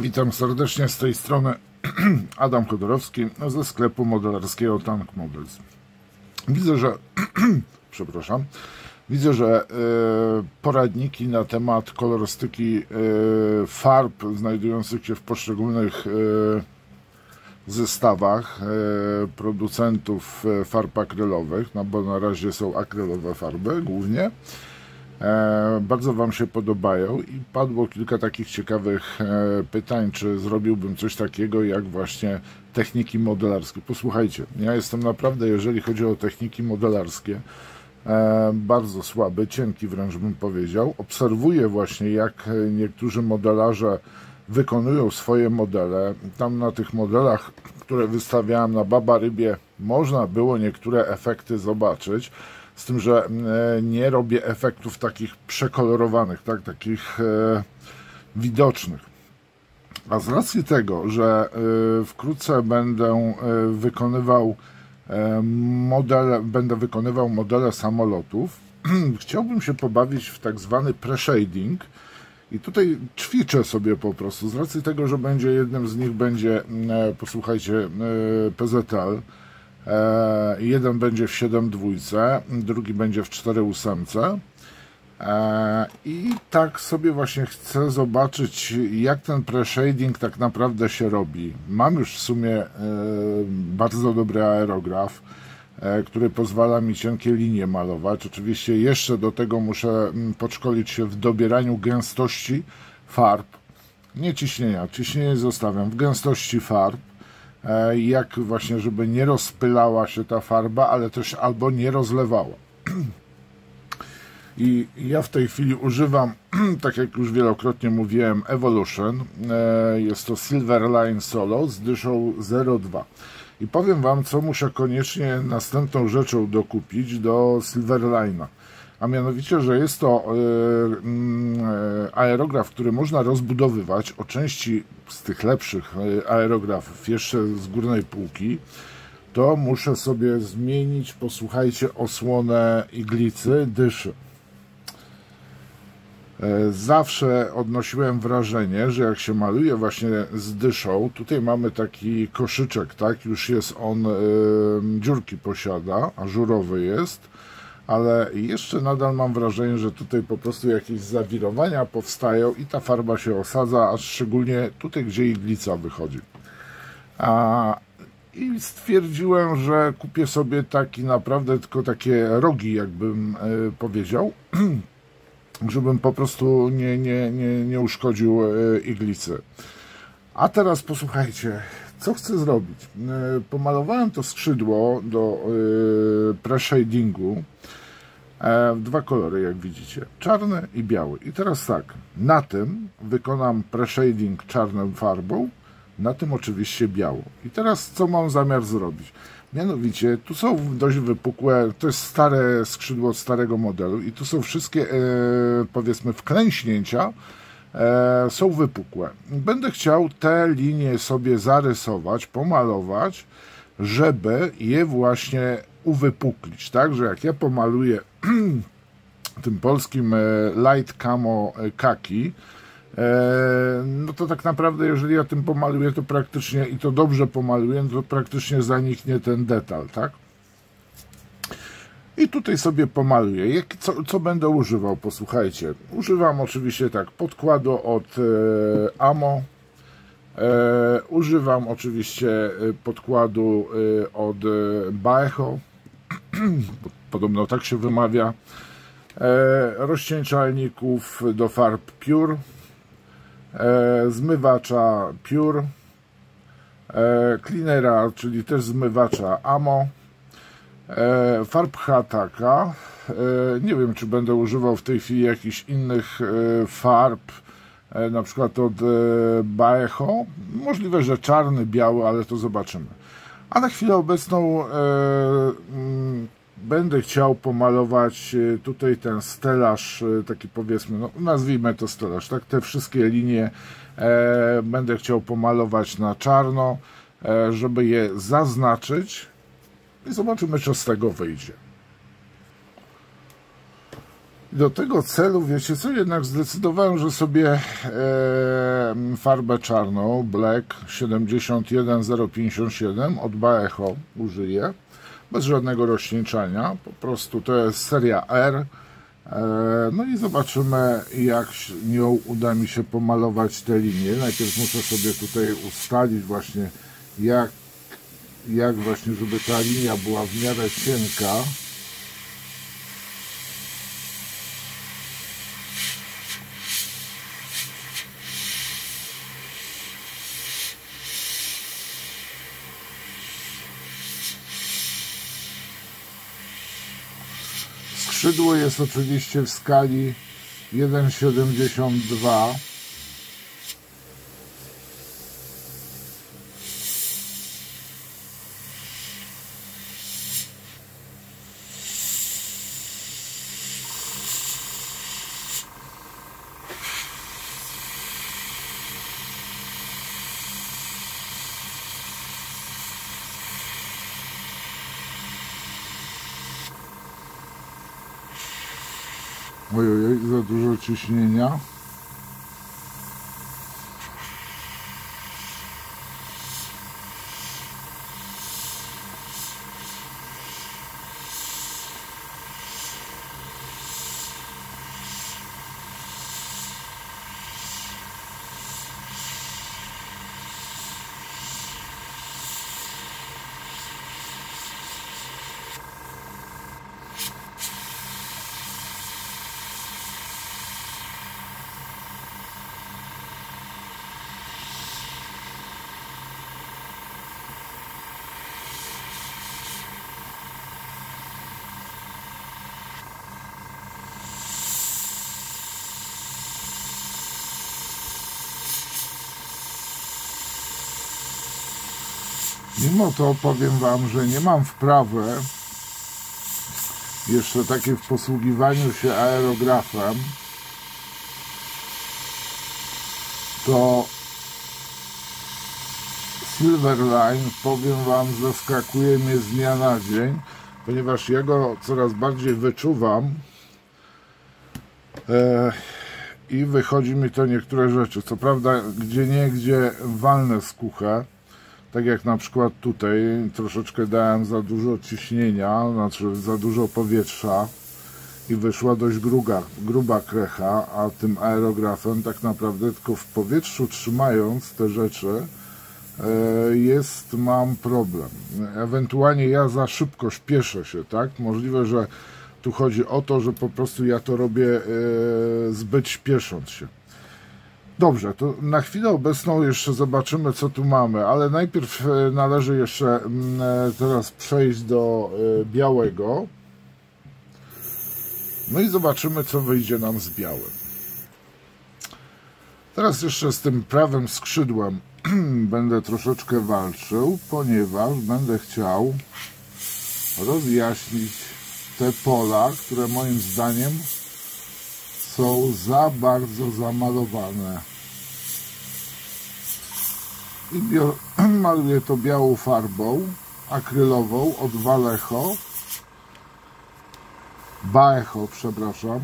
Witam serdecznie z tej strony Adam Chodorowski ze sklepu modelarskiego Tank Models. Widzę, że przepraszam, widzę, że poradniki na temat kolorystyki farb znajdujących się w poszczególnych zestawach producentów farb akrylowych, no bo na razie są akrylowe farby głównie, bardzo Wam się podobają i padło kilka takich ciekawych pytań, czy zrobiłbym coś takiego jak właśnie techniki modelarskie. Posłuchajcie, ja jestem naprawdę, jeżeli chodzi o techniki modelarskie, bardzo słaby, cienki wręcz bym powiedział. Obserwuję właśnie, jak niektórzy modelarze wykonują swoje modele. Tam na tych modelach, które wystawiałem na Baba Rybie, można było niektóre efekty zobaczyć, z tym, że nie robię efektów takich przekolorowanych, tak, takich widocznych. A z racji tego, że wkrótce będę wykonywał modele samolotów, chciałbym się pobawić w tak zwany pre-shading i tutaj ćwiczę sobie po prostu, z racji tego, że jednym z nich będzie, posłuchajcie, PZL. Jeden będzie w 7.2, drugi będzie w 4.8 i tak sobie właśnie chcę zobaczyć, jak ten pre-shading tak naprawdę się robi. Mam już w sumie bardzo dobry aerograf, który pozwala mi cienkie linie malować. Oczywiście jeszcze do tego muszę podszkolić się w dobieraniu gęstości farb, nie ciśnienia, ciśnienie zostawiam, w gęstości farb, jak właśnie, żeby nie rozpylała się ta farba, ale też albo nie rozlewała. I ja w tej chwili używam, tak jak już wielokrotnie mówiłem, Evolution. Jest to Silverline Solo z dyszą 0,2. I powiem Wam, co muszę koniecznie następną rzeczą dokupić do Silverline'a. A mianowicie, że jest to aerograf, który można rozbudowywać o części z tych lepszych aerografów, jeszcze z górnej półki. To muszę sobie zmienić, posłuchajcie, osłonę iglicy dyszy. Zawsze odnosiłem wrażenie, że jak się maluje właśnie z dyszą, tutaj mamy taki koszyczek, tak, już jest on, dziurki posiada, ażurowy jest, ale jeszcze nadal mam wrażenie, że tutaj po prostu jakieś zawirowania powstają i ta farba się osadza, a szczególnie tutaj, gdzie iglica wychodzi. I stwierdziłem, że kupię sobie taki naprawdę tylko takie rogi, jakbym powiedział, żebym po prostu nie uszkodził iglicy. A teraz posłuchajcie, co chcę zrobić. Pomalowałem to skrzydło do pre-shadingu w dwa kolory, jak widzicie, czarny i biały. I teraz tak, na tym wykonam pre-shading czarną farbą, na tym oczywiście białą. I teraz co mam zamiar zrobić? Mianowicie, tu są dość wypukłe, to jest stare skrzydło od starego modelu i tu są wszystkie, powiedzmy, wklęśnięcia, są wypukłe. Będę chciał te linie sobie zarysować, pomalować, żeby je właśnie uwypuklić, tak, że jak ja pomaluję tym polskim light camo kaki, no to tak naprawdę, jeżeli ja tym pomaluję, to praktycznie, i to dobrze pomaluję, to praktycznie zaniknie ten detal, tak? I tutaj sobie pomaluję. Co będę używał? Posłuchajcie. Używam oczywiście tak, podkładu od Amo. Używam oczywiście podkładu od Baecho. Podobno tak się wymawia. Rozcieńczalników do farb Pure. Zmywacza Pure, cleanera, czyli też zmywacza Amo, farb Hataka. Nie wiem, czy będę używał w tej chwili jakichś innych farb, na przykład od Baecho. Możliwe, że czarny, biały, ale to zobaczymy. A na chwilę obecną będę chciał pomalować tutaj ten stelaż, taki powiedzmy, no nazwijmy to stelaż, tak? Te wszystkie linie będę chciał pomalować na czarno, żeby je zaznaczyć i zobaczymy, co z tego wyjdzie. Do tego celu, wiecie co, jednak zdecydowałem, że sobie farbę czarną Black 71057 od Baecho użyję, bez żadnego rozcieńczania, po prostu to jest seria R. No i zobaczymy, jak nią uda mi się pomalować te linie. Najpierw muszę sobie tutaj ustalić właśnie, jak właśnie, żeby ta linia była w miarę cienka. Skrzydło jest oczywiście w skali 1,72. Ojej, za dużo ciśnienia. Mimo to powiem wam, że nie mam wprawy jeszcze takiej w posługiwaniu się aerografem, to Silverline, powiem wam, zaskakuje mnie z dnia na dzień, ponieważ ja go coraz bardziej wyczuwam i wychodzi mi to niektóre rzeczy. Co prawda gdzieniegdzie walnę skóchę, tak jak na przykład tutaj troszeczkę dałem za dużo ciśnienia, znaczy za dużo powietrza i wyszła dość gruba krecha, a tym aerografem tak naprawdę tylko w powietrzu trzymając te rzeczy mam problem. Ewentualnie ja za szybko śpieszę się, tak? Możliwe, że tu chodzi o to, że po prostu ja to robię zbyt śpiesząc się. Dobrze, to na chwilę obecną jeszcze zobaczymy, co tu mamy, ale najpierw należy jeszcze teraz przejść do białego. No i zobaczymy, co wyjdzie nam z białym. Teraz jeszcze z tym prawym skrzydłem będę troszeczkę walczył, ponieważ będę chciał rozjaśnić te pola, które moim zdaniem są za bardzo zamalowane. I maluję to białą farbą akrylową od Baecho, przepraszam.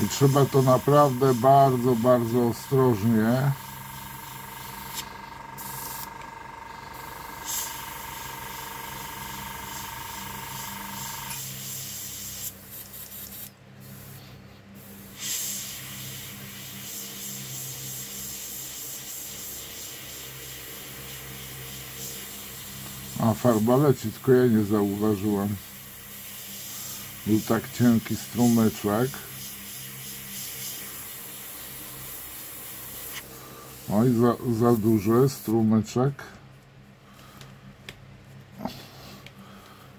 I trzeba to naprawdę bardzo, bardzo ostrożnie. A farba leci, tylko ja nie zauważyłem. Był tak cienki strumyczek. Oj, za duży strumyczek.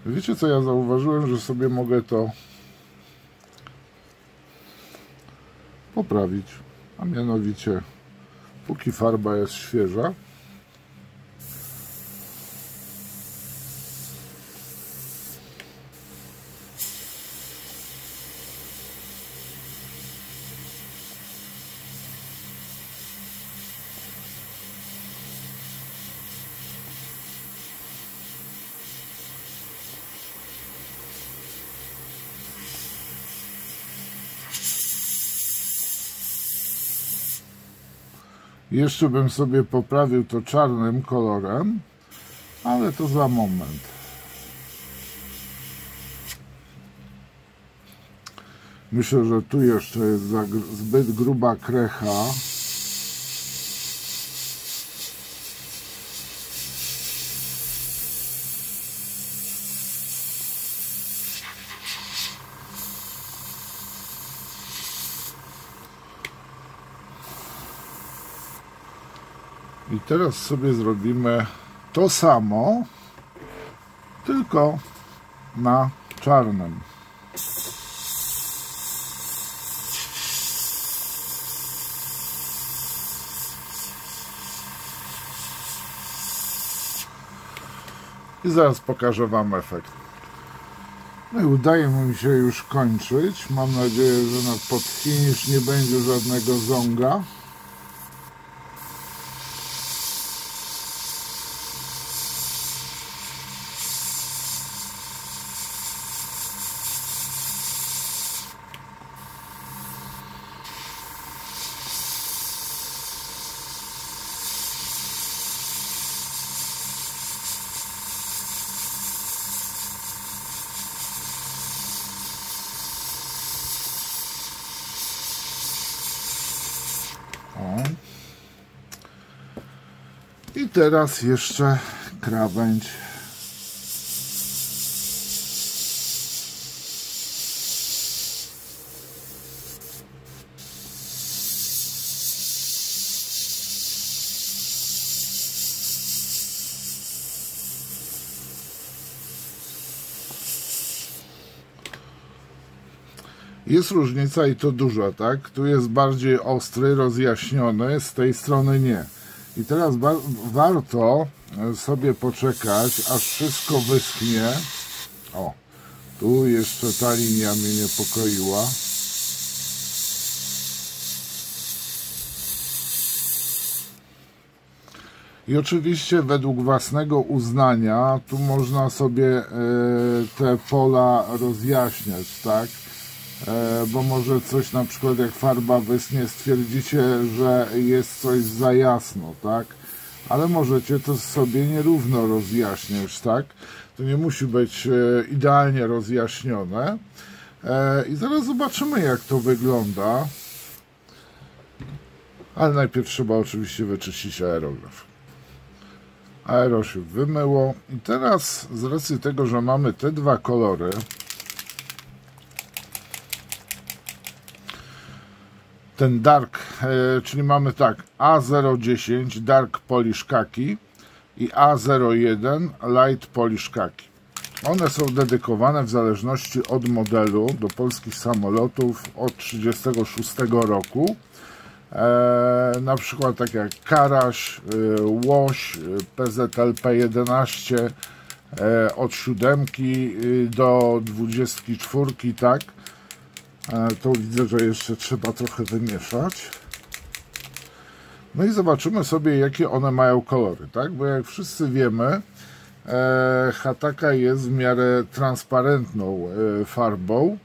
Wiecie co, ja zauważyłem, że sobie mogę to poprawić. A mianowicie, póki farba jest świeża, jeszcze bym sobie poprawił to czarnym kolorem, ale to za moment. Myślę, że tu jeszcze jest zbyt gruba krecha. I teraz sobie zrobimy to samo, tylko na czarnym. I zaraz pokażę Wam efekt. No i udaje mi się już kończyć. Mam nadzieję, że pod finish nie będzie żadnego zonga. I teraz jeszcze krawędź. Jest różnica i to duża, tak? Tu jest bardziej ostry, rozjaśniony, z tej strony nie. I teraz warto sobie poczekać, aż wszystko wyschnie. O, tu jeszcze ta linia mnie niepokoiła. I oczywiście według własnego uznania tu można sobie te pola rozjaśniać, tak? Bo może coś, na przykład jak farba wyschnie, stwierdzicie, że jest coś za jasno, tak? Ale możecie to sobie nierówno rozjaśniać, tak? To nie musi być idealnie rozjaśnione. I zaraz zobaczymy, jak to wygląda. Ale najpierw trzeba oczywiście wyczyścić aerograf. Aero się wymyło. I teraz z racji tego, że mamy te dwa kolory, ten dark, czyli mamy tak, A010 Dark Polish Khaki i A01 Light Polish Khaki. One są dedykowane w zależności od modelu do polskich samolotów od 1936 roku. Na przykład tak jak Karaś, Łoś, PZLP-11 od 7 do 24, tak? To widzę, że jeszcze trzeba trochę wymieszać. No i zobaczymy sobie, jakie one mają kolory, tak? Bo jak wszyscy wiemy, Hataka jest w miarę transparentną farbą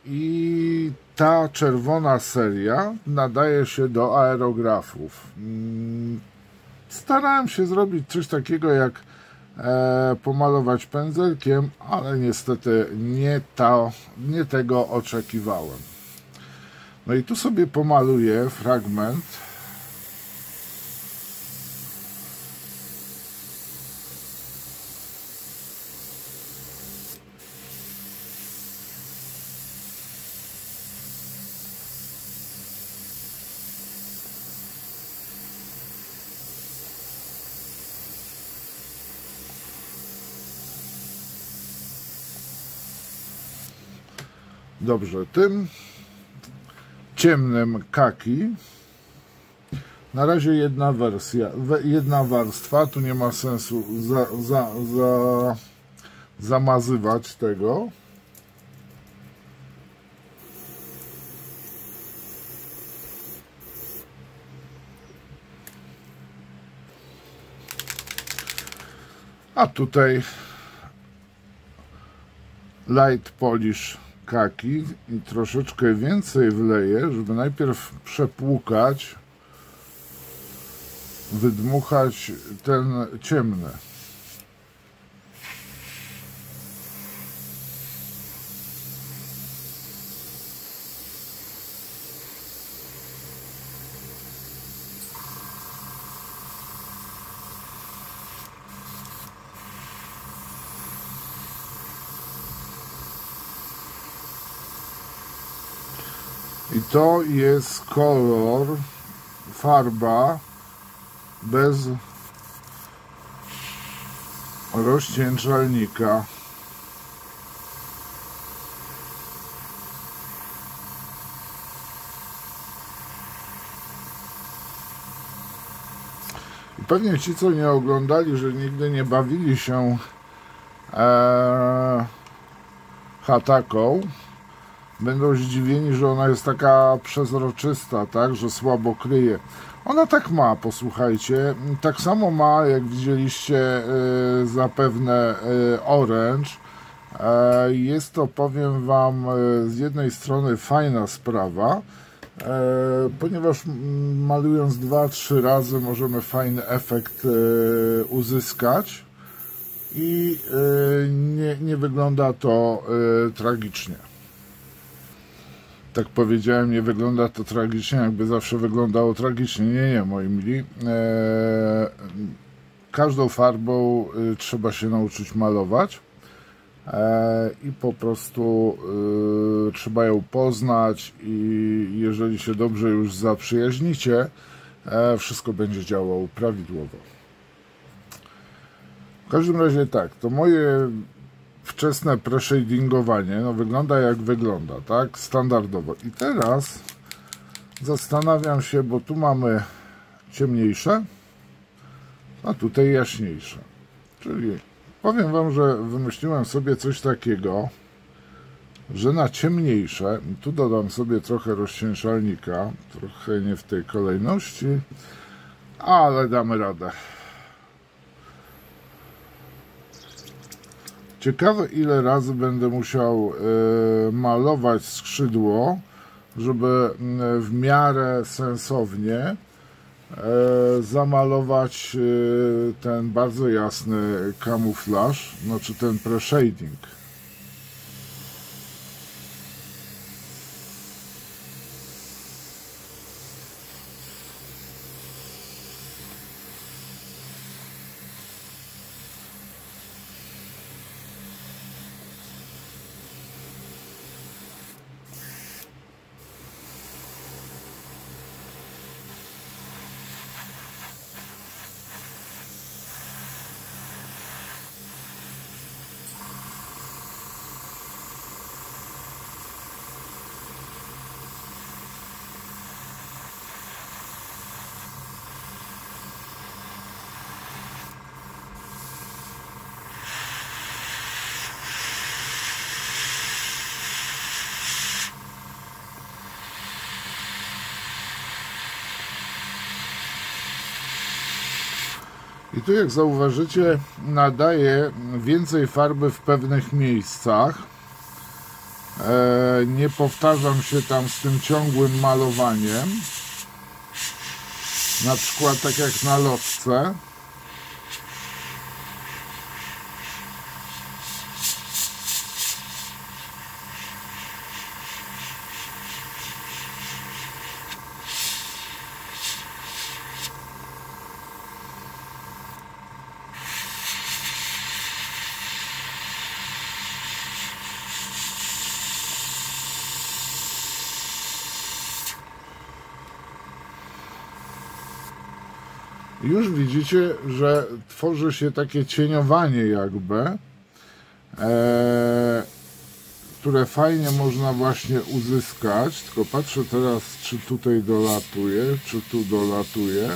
i ta czerwona seria nadaje się do aerografów. Starałem się zrobić coś takiego jak pomalować pędzelkiem, ale niestety nie tego oczekiwałem. No i tu sobie pomaluję fragment. Dobrze, tym ciemnym kaki na razie jedna warstwa, tu nie ma sensu zamazywać tego. A tutaj light polish kaki i troszeczkę więcej wleję, żeby najpierw przepłukać, wydmuchać ten ciemny. I to jest kolor, farba bez rozcieńczalnika. I pewnie ci, co nie oglądali, że nigdy nie bawili się hataką, będą zdziwieni, że ona jest taka przezroczysta, tak, że słabo kryje. Ona tak ma, posłuchajcie. Tak samo ma, jak widzieliście zapewne Orange. Jest to, powiem wam, z jednej strony fajna sprawa, ponieważ malując 2-3 razy możemy fajny efekt uzyskać i nie wygląda to tragicznie. Tak powiedziałem, nie wygląda to tragicznie, jakby zawsze wyglądało tragicznie. Nie, moi mili. Każdą farbą trzeba się nauczyć malować i po prostu trzeba ją poznać i jeżeli się dobrze już zaprzyjaźnicie, wszystko będzie działało prawidłowo. W każdym razie tak, to moje wczesne preshadingowanie, no wygląda jak wygląda, tak, standardowo. I teraz zastanawiam się, bo tu mamy ciemniejsze, a tutaj jaśniejsze. Czyli powiem wam, że wymyśliłem sobie coś takiego, że na ciemniejsze, tu dodam sobie trochę rozcieńczalnika, trochę nie w tej kolejności, ale damy radę. Ciekawe, ile razy będę musiał malować skrzydło, żeby w miarę sensownie zamalować ten bardzo jasny kamuflaż, znaczy ten preshading. I tu, jak zauważycie, nadaję więcej farby w pewnych miejscach. Nie powtarzam się tam z tym ciągłym malowaniem. Na przykład tak jak na lotce. Już widzicie, że tworzy się takie cieniowanie jakby. które fajnie można właśnie uzyskać, tylko patrzę teraz, czy tutaj dolatuje, czy tu dolatuje.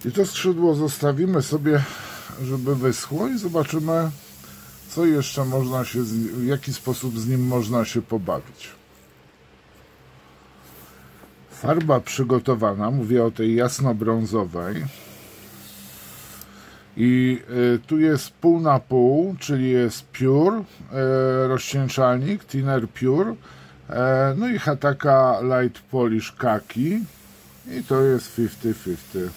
I to skrzydło zostawimy sobie, żeby wyschło i zobaczymy, co jeszcze można się, w jaki sposób z nim można się pobawić. Farba przygotowana, mówię o tej jasno-brązowej. I tu jest pół na pół, czyli jest Pure, rozcieńczalnik, Thinner Pure, no i Hataka Light Polish Kaki i to jest 50-50.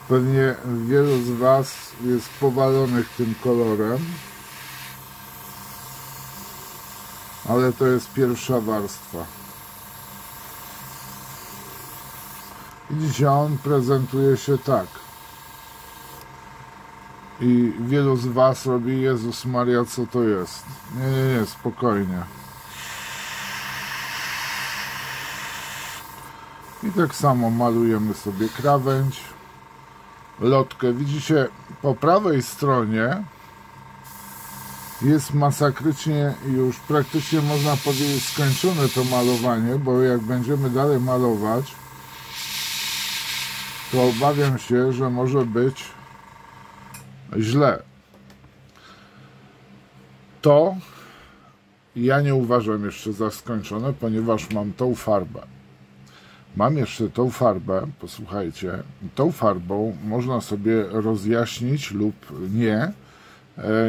Pewnie wielu z Was jest powalonych tym kolorem, ale to jest pierwsza warstwa. Widzicie, on prezentuje się tak. I wielu z Was robi: Jezus Maria, co to jest? Nie, spokojnie. I tak samo malujemy sobie krawędź, lotkę. Widzicie, po prawej stronie jest masakrycznie już praktycznie, można powiedzieć, skończone to malowanie, bo jak będziemy dalej malować, to obawiam się, że może być źle. To ja nie uważam jeszcze za skończone, ponieważ mam tą farbę. Mam jeszcze tą farbę, posłuchajcie, tą farbą można sobie rozjaśnić lub nie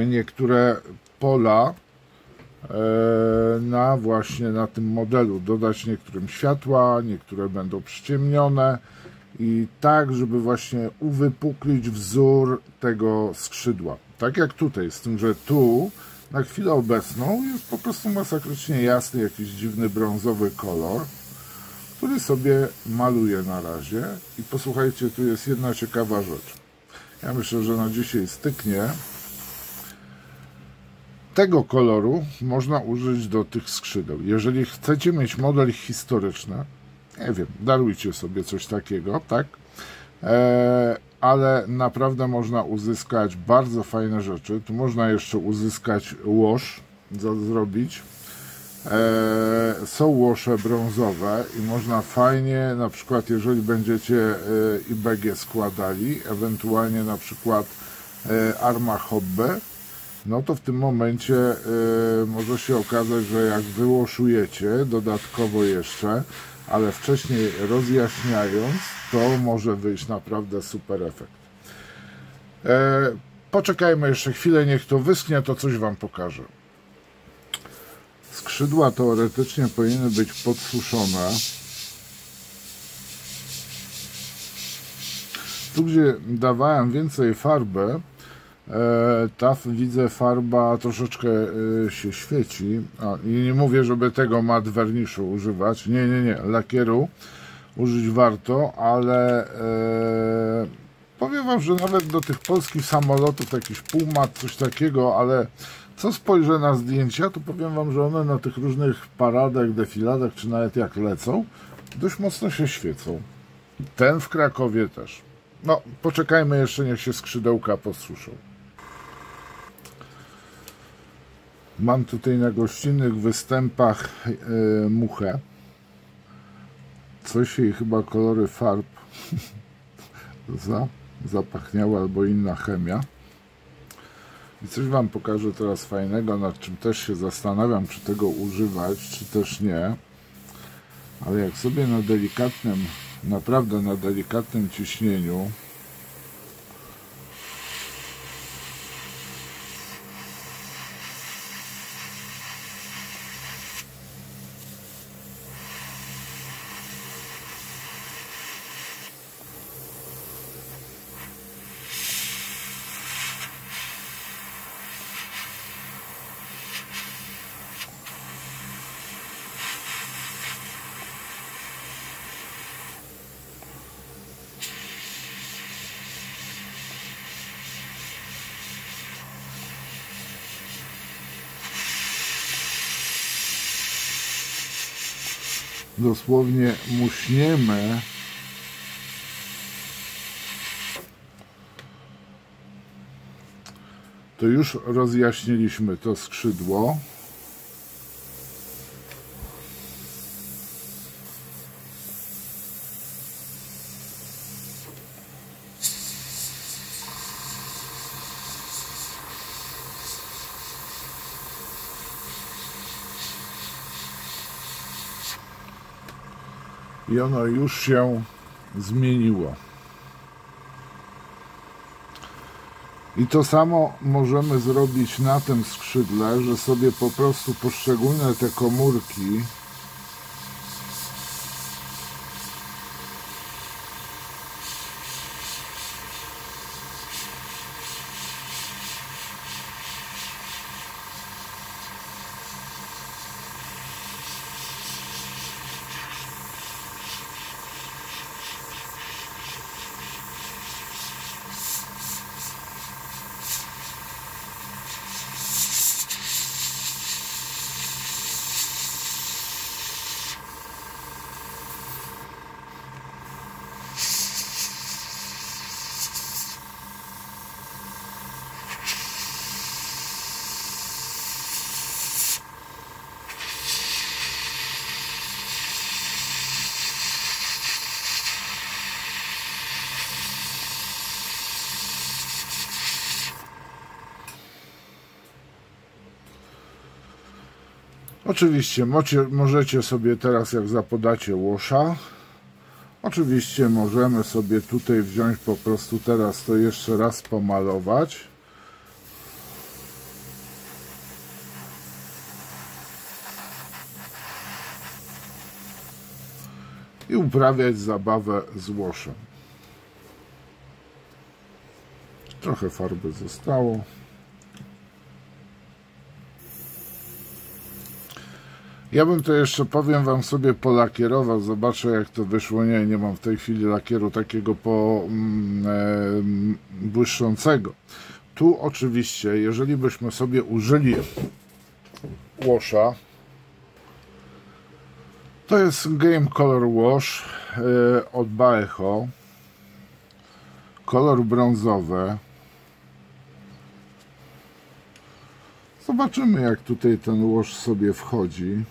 niektóre pola właśnie na tym modelu, dodać niektórym światła, niektóre będą przyciemnione i tak, żeby właśnie uwypuklić wzór tego skrzydła. Tak jak tutaj, z tym, że tu na chwilę obecną jest po prostu masakrycznie jasny, jakiś dziwny brązowy kolor, który sobie maluję na razie. I posłuchajcie, tu jest jedna ciekawa rzecz. Ja myślę, że na dzisiaj styknie. Tego koloru można użyć do tych skrzydeł. Jeżeli chcecie mieć model historyczny, nie wiem, darujcie sobie coś takiego, tak? Ale naprawdę można uzyskać bardzo fajne rzeczy. Tu można jeszcze uzyskać wash, zrobić. Są łosze brązowe i można fajnie, na przykład jeżeli będziecie IBG składali, ewentualnie na przykład Arma Hobby, no to w tym momencie może się okazać, że jak wyłoszujecie dodatkowo jeszcze, ale wcześniej rozjaśniając, to może wyjść naprawdę super efekt. Poczekajmy jeszcze chwilę, niech to wyschnie, to coś Wam pokażę. Skrzydła teoretycznie powinny być podsuszone. Tu, gdzie dawałem więcej farby, ta, widzę, farba troszeczkę się świeci. I nie mówię, żeby tego mat werniszu używać. Nie. Lakieru użyć warto, ale powiem Wam, że nawet do tych polskich samolotów jakiś półmat, coś takiego, ale co spojrzę na zdjęcia, to powiem Wam, że one na tych różnych paradach, defiladach, czy nawet jak lecą, dość mocno się świecą. Ten w Krakowie też. No, poczekajmy jeszcze, niech się skrzydełka podsuszą. Mam tutaj na gościnnych występach muchę. Coś jej chyba kolory farb zapachniały, albo inna chemia. I coś Wam pokażę teraz fajnego, nad czym też się zastanawiam, czy tego używać, czy też nie. Ale jak sobie na delikatnym, naprawdę na delikatnym ciśnieniu dosłownie muśniemy to już rozjaśniliśmy to skrzydło. I ono już się zmieniło. I to samo możemy zrobić na tym skrzydle, że sobie po prostu poszczególne te komórki oczywiście możecie sobie teraz, jak zapodacie łosza, oczywiście możemy sobie tutaj wziąć po prostu teraz to jeszcze raz pomalować. I uprawiać zabawę z łoszem. Trochę farby zostało. Ja bym to jeszcze, powiem wam, sobie polakierował. Zobaczę, jak to wyszło. Nie mam w tej chwili lakieru takiego błyszczącego. Tu oczywiście, jeżeli byśmy sobie użyli łosza, to jest Game Color Wash od Baecho. Kolor brązowy. Zobaczymy, jak tutaj ten łoż sobie wchodzi.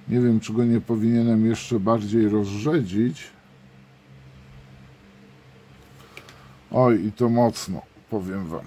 Nie wiem, czy go nie powinienem jeszcze bardziej rozrzedzić. Oj, i to mocno, powiem wam.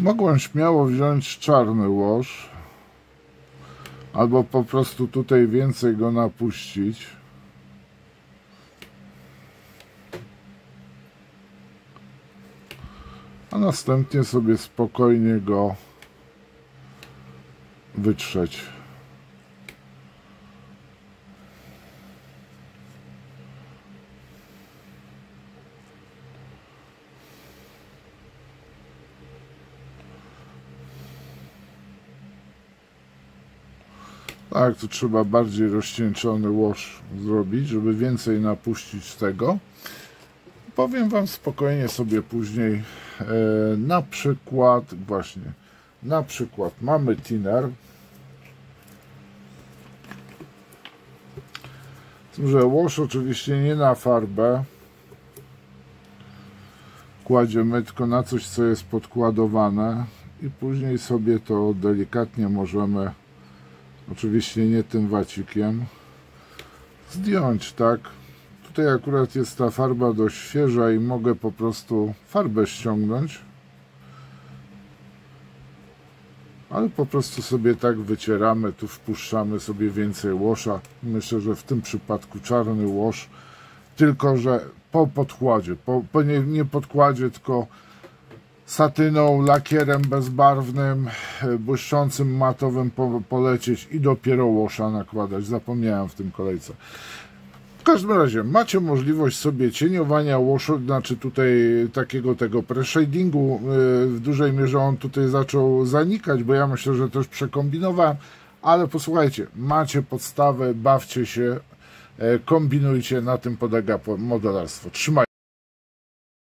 Mogłem śmiało wziąć czarny łoż, albo po prostu tutaj więcej go napuścić. A następnie sobie spokojnie go wytrzeć. Tak, tu trzeba bardziej rozcieńczony łoż zrobić, żeby więcej napuścić tego. Powiem wam spokojnie sobie później, na przykład, właśnie, na przykład mamy thinner. Że łoż oczywiście nie na farbę kładziemy, tylko na coś, co jest podkładowane i później sobie to delikatnie możemy, oczywiście nie tym wacikiem, zdjąć, tak? Tutaj akurat jest ta farba dość świeża i mogę po prostu farbę ściągnąć, ale po prostu sobie tak wycieramy, tu wpuszczamy sobie więcej łosza. Myślę, że w tym przypadku czarny łoż, tylko że po podkładzie, nie podkładzie, tylko satyną, lakierem bezbarwnym, błyszczącym, matowym polecieć i dopiero washa nakładać. Zapomniałem w tym kolejce. W każdym razie macie możliwość sobie cieniowania washu, znaczy tutaj takiego tego pre-shadingu. W dużej mierze on tutaj zaczął zanikać, bo ja myślę, że też przekombinowałem, ale posłuchajcie, macie podstawę, bawcie się, kombinujcie, na tym polega modelarstwo. Trzymajcie.